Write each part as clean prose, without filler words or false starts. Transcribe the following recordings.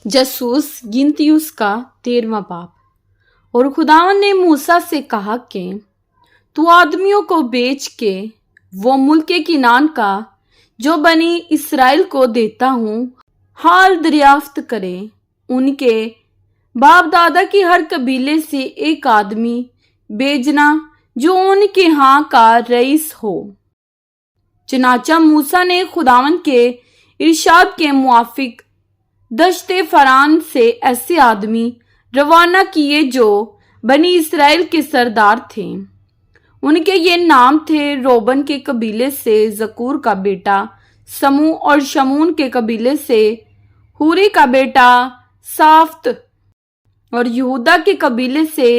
जसूस गिनती उसका 13वां बाब। और खुदावन ने मूसा से कहा कि तू आदमियों को बेच के वो मुल्क किनान का जो बनी इसराइल को देता हूँ हाल दरियाफ्त करे। उनके बाप दादा की हर कबीले से एक आदमी भेजना जो उनके यहाँ का रईस हो। चनाचा मूसा ने खुदावन के इरशाद के मुआफिक दश्ते फरान से ऐसे आदमी रवाना किए जो बनी इसराइल के सरदार थे। उनके ये नाम थे: रोबन के कबीले से जकूर का बेटा समू, और शमून के कबीले से हुरी का बेटा साफ्त, और यहूदा के कबीले से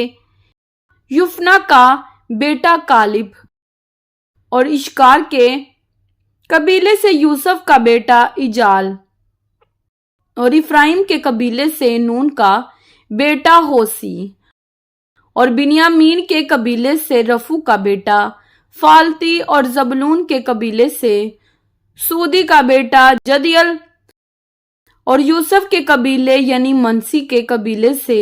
युफना का बेटा कालिब, और इश्कार के कबीले से यूसुफ का बेटा इजाल, और इफ्राइम के कबीले से नून का बेटा होसी, और बिन्यामीन के कबीले से रफू का बेटा फालती, और जबलून के कबीले से सूदी का बेटा जदियल, और यूसुफ के कबीले यानी मनसी के कबीले से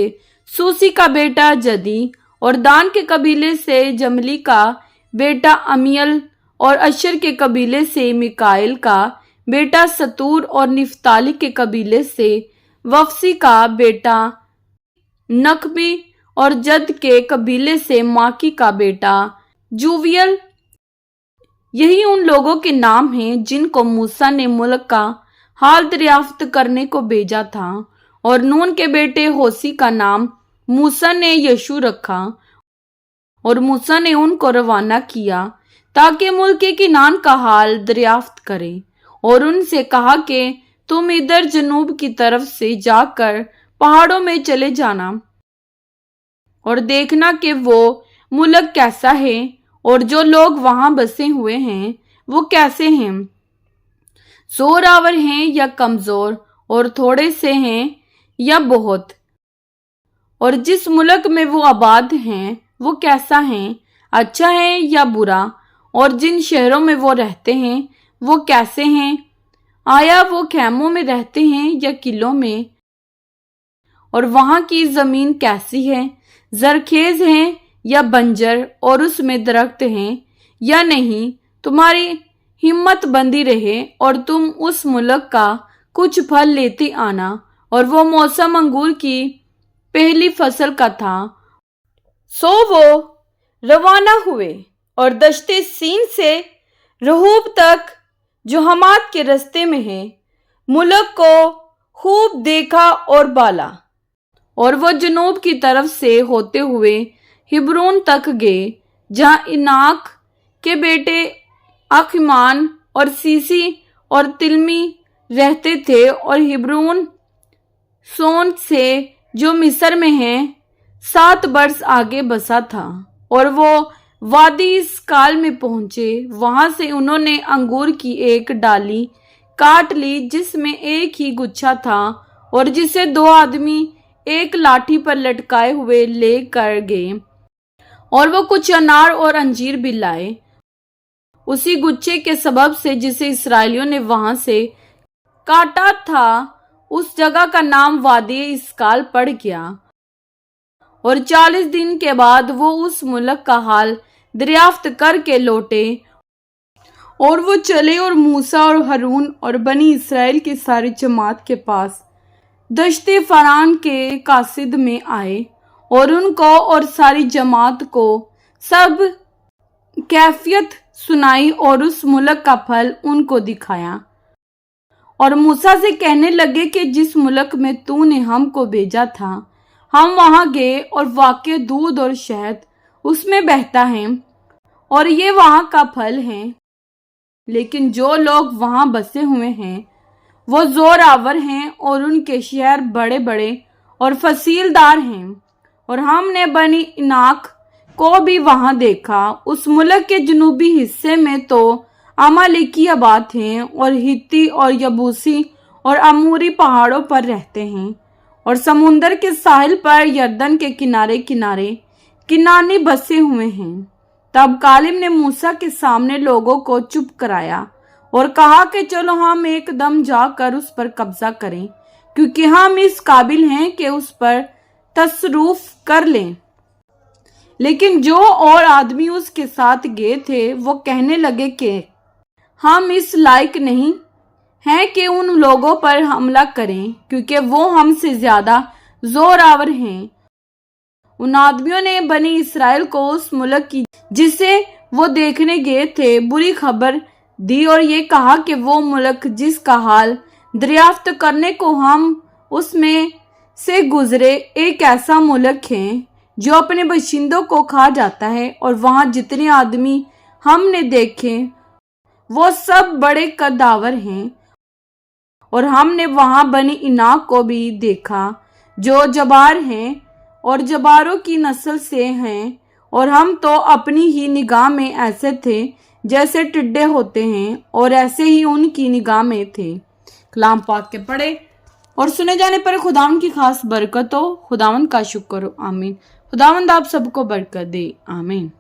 सूसी का बेटा जदी, और दान के कबीले से जमली का बेटा अमियल, और अशर के कबीले से मिकाइल का बेटा सतूर, और निफ्ताली के कबीले से वफसी का बेटा नकबी, और जद के कबीले से माकी का बेटा जूवियल। यही उन लोगों के नाम हैं जिनको मूसा ने मुल्क का हाल दरियाफ्त करने को भेजा था। और नून के बेटे होसी का नाम मूसा ने यशु रखा, और मूसा ने उनको रवाना किया ताकि मुल्क किनान का हाल दरियाफ्त करें, और उनसे कहा कि तुम इधर जनूब की तरफ से जाकर पहाड़ों में चले जाना और देखना कि वो मुल्क कैसा है, और जो लोग वहां बसे हुए हैं वो कैसे हैं, जोरावर हैं या कमजोर, और थोड़े से हैं या बहुत, और जिस मुल्क में वो आबाद हैं वो कैसा है, अच्छा है या बुरा, और जिन शहरों में वो रहते हैं वो कैसे हैं, आया वो खैमों में रहते हैं या किलों में, और वहां की जमीन कैसी है, जरखेज है या बंजर, और उसमें दरख्त हैं या नहीं। तुम्हारी हिम्मत बंदी रहे और तुम उस मुल्क का कुछ फल लेते आना। और वो मौसम अंगूर की पहली फसल का था। सो वो रवाना हुए और दश्ते सीन से रहूब तक जो हमात के रास्ते में है मुल्क को खूब देखा और बाला। और वो जनूब की तरफ से होते हुए हिब्रोन तक गए, जहाँ इनाक के बेटे अखमान और सीसी और तिलमी रहते थे, और हिब्रोन सोन से जो मिस्र में है 7 वर्ष आगे बसा था। और वो वादी इस काल में पहुंचे, वहां से उन्होंने अंगूर की एक डाली काट ली जिसमें एक ही गुच्छा था, और जिसे 2 आदमी एक लाठी पर लटकाए हुए ले कर गए। और वो कुछ अनार और अंजीर भी लाए उसी गुच्छे के सबब से जिसे इसराइलियों ने वहां से काटा था। उस जगह का नाम वादी इसकाल पड़ गया। और 40 दिन के बाद वो उस मुल्क का हाल दरियाफ्त करके लौटे। और वो चले और मूसा और हारून और बनी इसराइल की सारी जमात के पास दश्ते फरान के कासिद में आए, और उनको और सारी जमात को सब कैफियत सुनाई और उस मुल्क का फल उनको दिखाया। और मूसा से कहने लगे कि जिस मुल्क में तूने हमको भेजा था हम वहां गए, और वाकई दूध और शहद उसमें बहता है, और ये वहां का फल है। लेकिन जो लोग वहां बसे हुए हैं वो जोरावर हैं, और उनके शहर बड़े बड़े और फसीलदार हैं। और हमने बनी इनाक को भी वहां देखा। उस मुल्क के जनूबी हिस्से में तो अमालेकी आबाद हैं, और हित्ती और यबूसी और अमूरी पहाड़ों पर रहते हैं, और समुंदर के साहिल पर यरदन के किनारे किनारे किनानी बसे हुए हैं। तब कालिब ने मूसा के सामने लोगों को चुप कराया और कहा कि चलो हम एकदम जाकर उस पर कब्जा करें, क्योंकि हम इस काबिल हैं कि उस पर तसरूफ कर लें। लेकिन जो और आदमी उसके साथ गए थे वो कहने लगे कि हम इस लायक नहीं हैं कि उन लोगों पर हमला करें, क्योंकि वो हमसे ज्यादा जोरावर हैं। उन आदमियों ने बनी इसराइल को उस मुल्क की जिसे वो देखने गए थे बुरी खबर दी और ये कहा कि वो मुल्क जिसका हाल दरियाफ्त करने को हम उसमें से गुजरे एक ऐसा मुल्क है जो अपने बशिंदों को खा जाता है, और वहाँ जितने आदमी हमने देखे वो सब बड़े कद्दावर हैं। और हमने वहाँ बनी इनाक को भी देखा जो जबार हैं और जबारों की नस्ल से हैं, और हम तो अपनी ही निगाह में ऐसे थे जैसे टिड्डे होते हैं, और ऐसे ही उनकी निगाह में थे। कलाम पाक के पढ़े और सुने जाने पर खुदावंद की खास बरकत हो। खुदावंद का शुक्र हो। आमीन। खुदावंद आप सबको बरकत दे। आमीन।